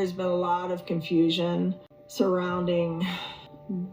There's been a lot of confusion surrounding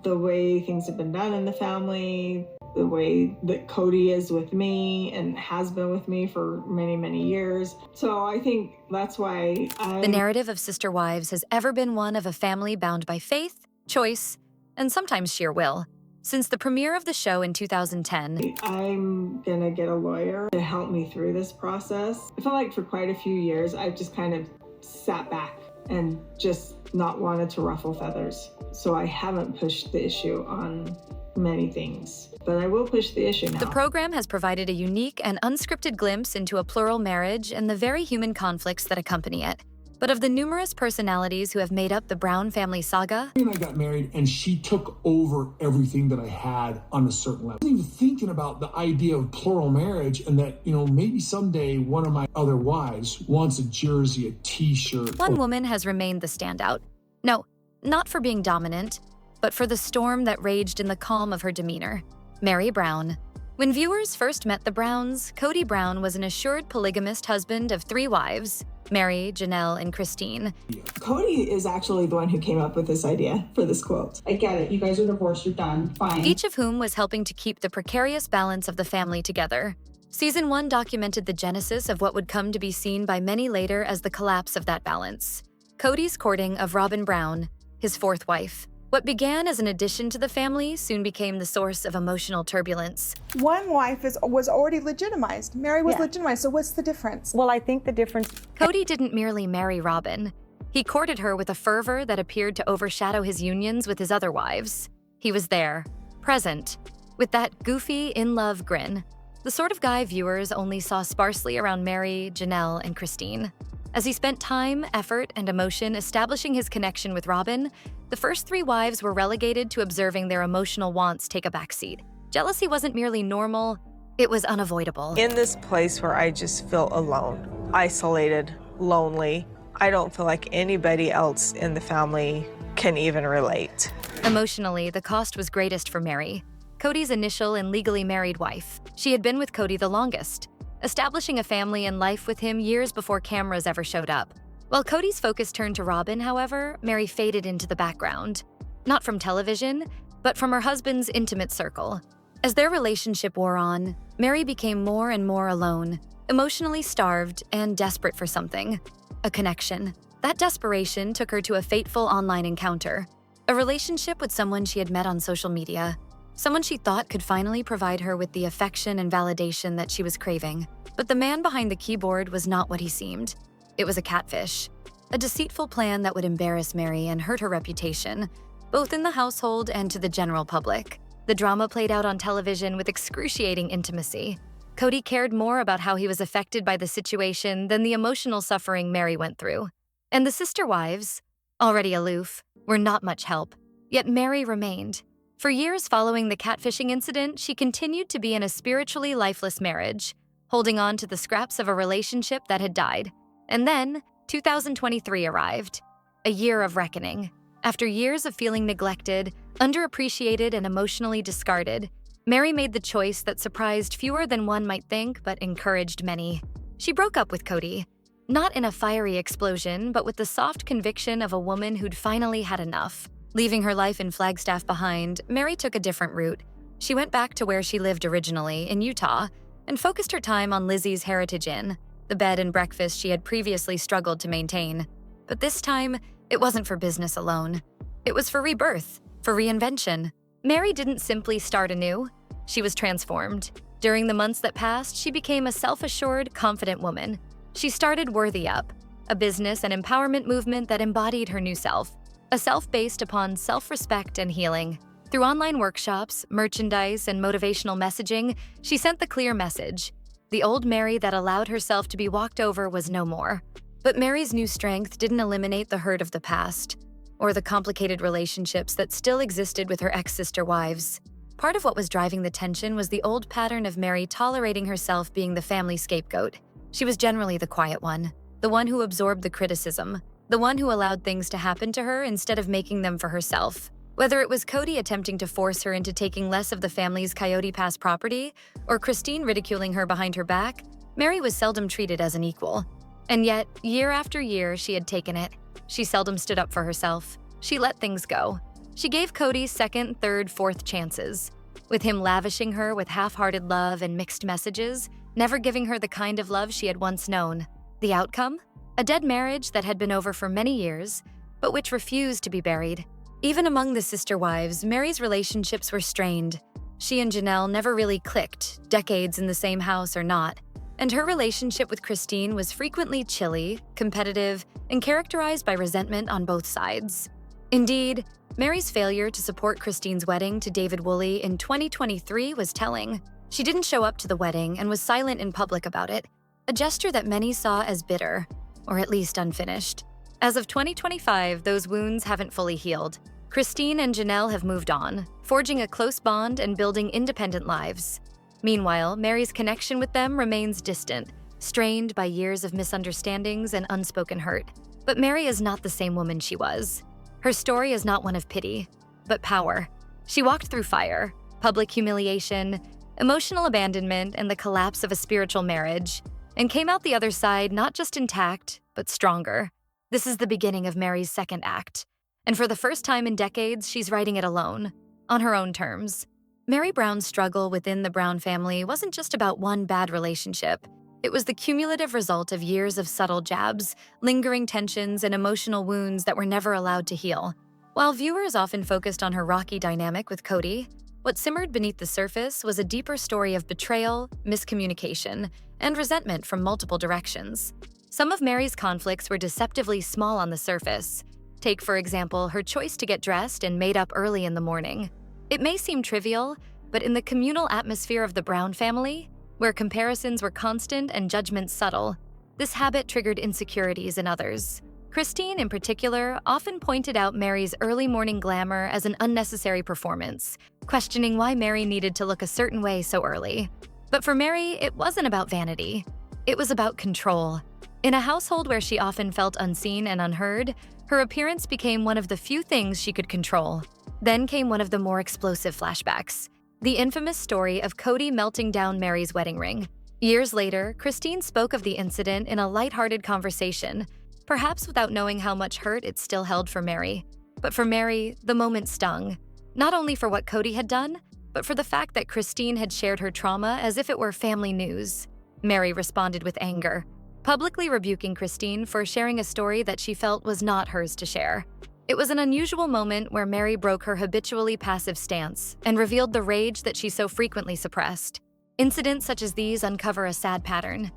the way things have been done in the family, the way that Kody is with me and has been with me for many, many years. So I think that's why The narrative of Sister Wives has ever been one of a family bound by faith, choice, and sometimes sheer will. Since the premiere of the show in 2010, I'm gonna get a lawyer to help me through this process. I feel like for quite a few years, I've just kind of sat back and just not wanted to ruffle feathers. So I haven't pushed the issue on many things, but I will push the issue now. The program has provided a unique and unscripted glimpse into a plural marriage and the very human conflicts that accompany it. But of the numerous personalities who have made up the Brown family saga, and I got married and she took over everything that I had on a certain level. I wasn't even thinking about the idea of plural marriage and that, maybe someday one of my other wives wants a jersey, a t-shirt. One woman has remained the standout. No, not for being dominant, but for the storm that raged in the calm of her demeanor. Meri Brown. When viewers first met the Browns, Kody Brown was an assured polygamist husband of 3 wives, Meri, Janelle, and Christine. Kody is actually the one who came up with this idea for this quote. I get it. You guys are divorced. You're done. Fine. Each of whom was helping to keep the precarious balance of the family together. Season 1 documented the genesis of what would come to be seen by many later as the collapse of that balance. Kody's courting of Robyn Brown, his 4th wife. What began as an addition to the family soon became the source of emotional turbulence. One wife was already legitimized. Meri was legitimized, so what's the difference? Well, I think the difference... Kody didn't merely marry Robyn. He courted her with a fervor that appeared to overshadow his unions with his other wives. He was there, present, with that goofy, in-love grin. The sort of guy viewers only saw sparsely around Meri, Janelle, and Christine. As he spent time, effort, and emotion establishing his connection with Robyn, the first 3 wives were relegated to observing their emotional wants take a backseat. Jealousy wasn't merely normal, it was unavoidable. In this place where I just feel alone, isolated, lonely, I don't feel like anybody else in the family can even relate. Emotionally, the cost was greatest for Meri, Kody's initial and legally married wife. She had been with Kody the longest, establishing a family and life with him years before cameras ever showed up. While Kody's focus turned to Robyn, however, Meri faded into the background. Not from television, but from her husband's intimate circle. As their relationship wore on, Meri became more and more alone, emotionally starved and desperate for something. A connection. That desperation took her to a fateful online encounter. A relationship with someone she had met on social media. Someone she thought could finally provide her with the affection and validation that she was craving. But the man behind the keyboard was not what he seemed. It was a catfish. A deceitful plan that would embarrass Meri and hurt her reputation, both in the household and to the general public. The drama played out on television with excruciating intimacy. Kody cared more about how he was affected by the situation than the emotional suffering Meri went through. And the sister wives, already aloof, were not much help. Yet Meri remained. For years following the catfishing incident, she continued to be in a spiritually lifeless marriage, holding on to the scraps of a relationship that had died. And then, 2023 arrived, a year of reckoning. After years of feeling neglected, underappreciated, and emotionally discarded, Meri made the choice that surprised fewer than one might think, but encouraged many. She broke up with Kody, not in a fiery explosion, but with the soft conviction of a woman who'd finally had enough. Leaving her life in Flagstaff behind, Meri took a different route. She went back to where she lived originally, in Utah, and focused her time on Lizzie's Heritage Inn, the bed and breakfast she had previously struggled to maintain. But this time, it wasn't for business alone. It was for rebirth, for reinvention. Meri didn't simply start anew. She was transformed. During the months that passed, she became a self-assured, confident woman. She started Worthy Up, a business and empowerment movement that embodied her new self. A self based upon self-respect and healing. Through online workshops, merchandise, and motivational messaging, she sent the clear message. The old Meri that allowed herself to be walked over was no more. But Meri's new strength didn't eliminate the hurt of the past, or the complicated relationships that still existed with her ex-sister wives. Part of what was driving the tension was the old pattern of Meri tolerating herself being the family scapegoat. She was generally the quiet one, the one who absorbed the criticism, the one who allowed things to happen to her instead of making them for herself. Whether it was Kody attempting to force her into taking less of the family's Coyote Pass property, or Christine ridiculing her behind her back, Meri was seldom treated as an equal. And yet, year after year, she had taken it. She seldom stood up for herself. She let things go. She gave Kody second, third, fourth chances, with him lavishing her with half-hearted love and mixed messages, never giving her the kind of love she had once known. The outcome? A dead marriage that had been over for many years, but which refused to be buried. Even among the sister wives, Meri's relationships were strained. She and Janelle never really clicked, decades in the same house or not, and her relationship with Christine was frequently chilly, competitive, and characterized by resentment on both sides. Indeed, Meri's failure to support Christine's wedding to David Woolley in 2023 was telling. She didn't show up to the wedding and was silent in public about it, a gesture that many saw as bitter, or at least unfinished. As of 2025, those wounds haven't fully healed. Christine and Janelle have moved on, forging a close bond and building independent lives. Meanwhile, Meri's connection with them remains distant, strained by years of misunderstandings and unspoken hurt. But Meri is not the same woman she was. Her story is not one of pity, but power. She walked through fire, public humiliation, emotional abandonment, and the collapse of a spiritual marriage, and came out the other side not just intact, but stronger. This is the beginning of Meri's second act. And for the first time in decades, she's writing it alone, on her own terms. Meri Brown's struggle within the Brown family wasn't just about one bad relationship. It was the cumulative result of years of subtle jabs, lingering tensions, and emotional wounds that were never allowed to heal. While viewers often focused on her rocky dynamic with Kody, what simmered beneath the surface was a deeper story of betrayal, miscommunication, and resentment from multiple directions. Some of Meri's conflicts were deceptively small on the surface. Take, for example, her choice to get dressed and made up early in the morning. It may seem trivial, but in the communal atmosphere of the Brown family, where comparisons were constant and judgments subtle, this habit triggered insecurities in others. Christine, in particular, often pointed out Meri's early morning glamour as an unnecessary performance, questioning why Meri needed to look a certain way so early. But for Meri, it wasn't about vanity. It was about control. In a household where she often felt unseen and unheard, her appearance became one of the few things she could control. Then came one of the more explosive flashbacks, the infamous story of Kody melting down Meri's wedding ring. Years later, Christine spoke of the incident in a lighthearted conversation, perhaps without knowing how much hurt it still held for Meri. But for Meri, the moment stung, not only for what Kody had done, but for the fact that Christine had shared her trauma as if it were family news. Meri responded with anger, publicly rebuking Christine for sharing a story that she felt was not hers to share. It was an unusual moment where Meri broke her habitually passive stance and revealed the rage that she so frequently suppressed. Incidents such as these uncover a sad pattern.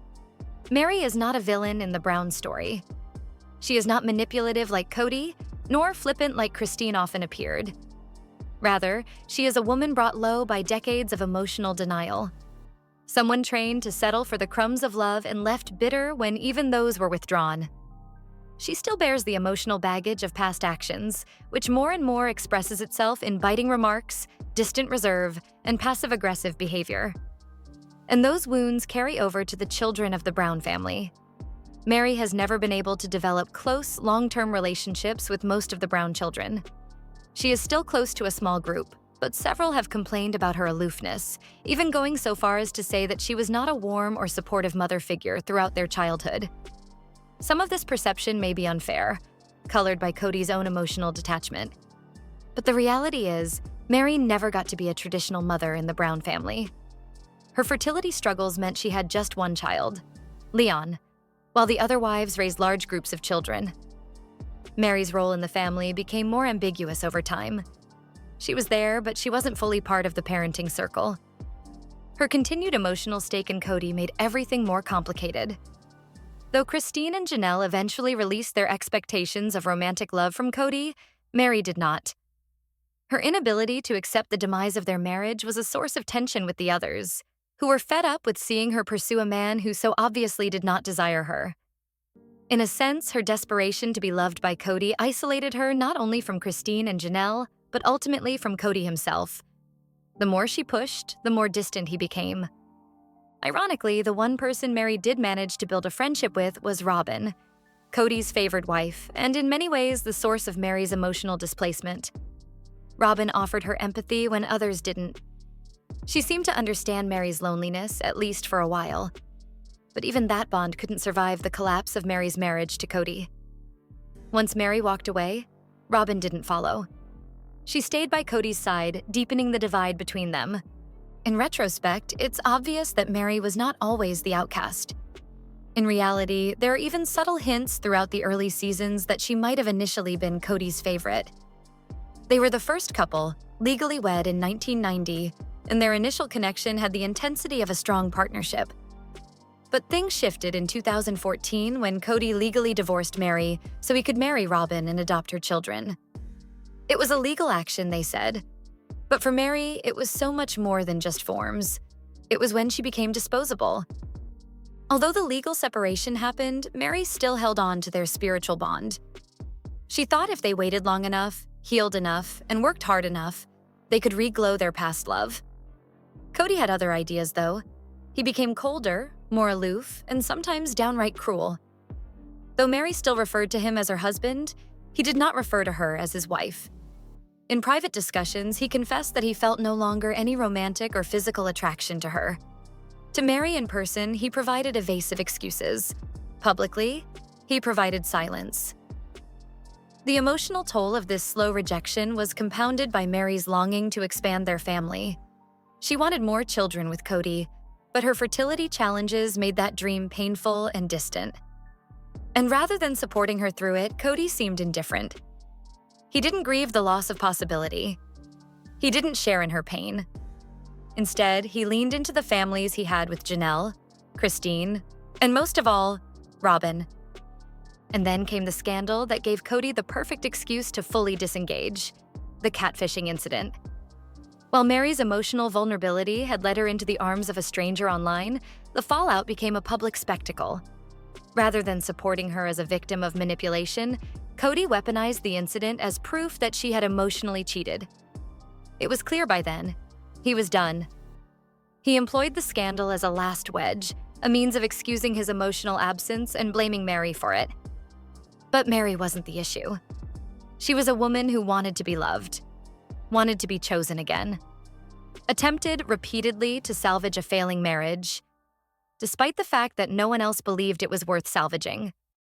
Meri is not a villain in the Brown story. She is not manipulative like Kody, nor flippant like Christine often appeared. Rather, she is a woman brought low by decades of emotional denial. Someone trained to settle for the crumbs of love and left bitter when even those were withdrawn. She still bears the emotional baggage of past actions, which more and more expresses itself in biting remarks, distant reserve, and passive-aggressive behavior. And those wounds carry over to the children of the Brown family. Meri has never been able to develop close, long-term relationships with most of the Brown children. She is still close to a small group, but several have complained about her aloofness, even going so far as to say that she was not a warm or supportive mother figure throughout their childhood. Some of this perception may be unfair, colored by Kody's own emotional detachment. But the reality is, Meri never got to be a traditional mother in the Brown family. Her fertility struggles meant she had just one child, Leon, while the other wives raised large groups of children. Meri's role in the family became more ambiguous over time. She was there, but she wasn't fully part of the parenting circle. Her continued emotional stake in Kody made everything more complicated. Though Christine and Janelle eventually released their expectations of romantic love from Kody, Meri did not. Her inability to accept the demise of their marriage was a source of tension with the others, who were fed up with seeing her pursue a man who so obviously did not desire her. In a sense, her desperation to be loved by Kody isolated her not only from Christine and Janelle, but ultimately from Kody himself. The more she pushed, the more distant he became. Ironically, the one person Meri did manage to build a friendship with was Robin, Kody's favored wife, and in many ways the source of Meri's emotional displacement. Robin offered her empathy when others didn't. She seemed to understand Meri's loneliness, at least for a while. But even that bond couldn't survive the collapse of Meri's marriage to Kody. Once Meri walked away, Robyn didn't follow. She stayed by Kody's side, deepening the divide between them. In retrospect, it's obvious that Meri was not always the outcast. In reality, there are even subtle hints throughout the early seasons that she might have initially been Kody's favorite. They were the first couple, legally wed in 1990, and their initial connection had the intensity of a strong partnership. But things shifted in 2014 when Kody legally divorced Meri so he could marry Robyn and adopt her children. It was a legal action, they said. But for Meri, it was so much more than just forms. It was when she became disposable. Although the legal separation happened, Meri still held on to their spiritual bond. She thought if they waited long enough, healed enough, and worked hard enough, they could reglow their past love. Kody had other ideas, though. He became colder, more aloof, and sometimes downright cruel. Though Meri still referred to him as her husband, he did not refer to her as his wife. In private discussions, he confessed that he felt no longer any romantic or physical attraction to her. To Meri in person, he provided evasive excuses. Publicly, he provided silence. The emotional toll of this slow rejection was compounded by Meri's longing to expand their family. She wanted more children with Kody, but her fertility challenges made that dream painful and distant. And rather than supporting her through it, Kody seemed indifferent. He didn't grieve the loss of possibility. He didn't share in her pain. Instead, he leaned into the families he had with Janelle, Christine, and most of all, Robyn. And then came the scandal that gave Kody the perfect excuse to fully disengage: the catfishing incident. While Meri's emotional vulnerability had led her into the arms of a stranger online, the fallout became a public spectacle. Rather than supporting her as a victim of manipulation, Kody weaponized the incident as proof that she had emotionally cheated. It was clear by then. He was done. He employed the scandal as a last wedge, a means of excusing his emotional absence and blaming Meri for it. But Meri wasn't the issue. She was a woman who wanted to be loved, wanted to be chosen again, attempted repeatedly to salvage a failing marriage, despite the fact that no one else believed it was worth salvaging.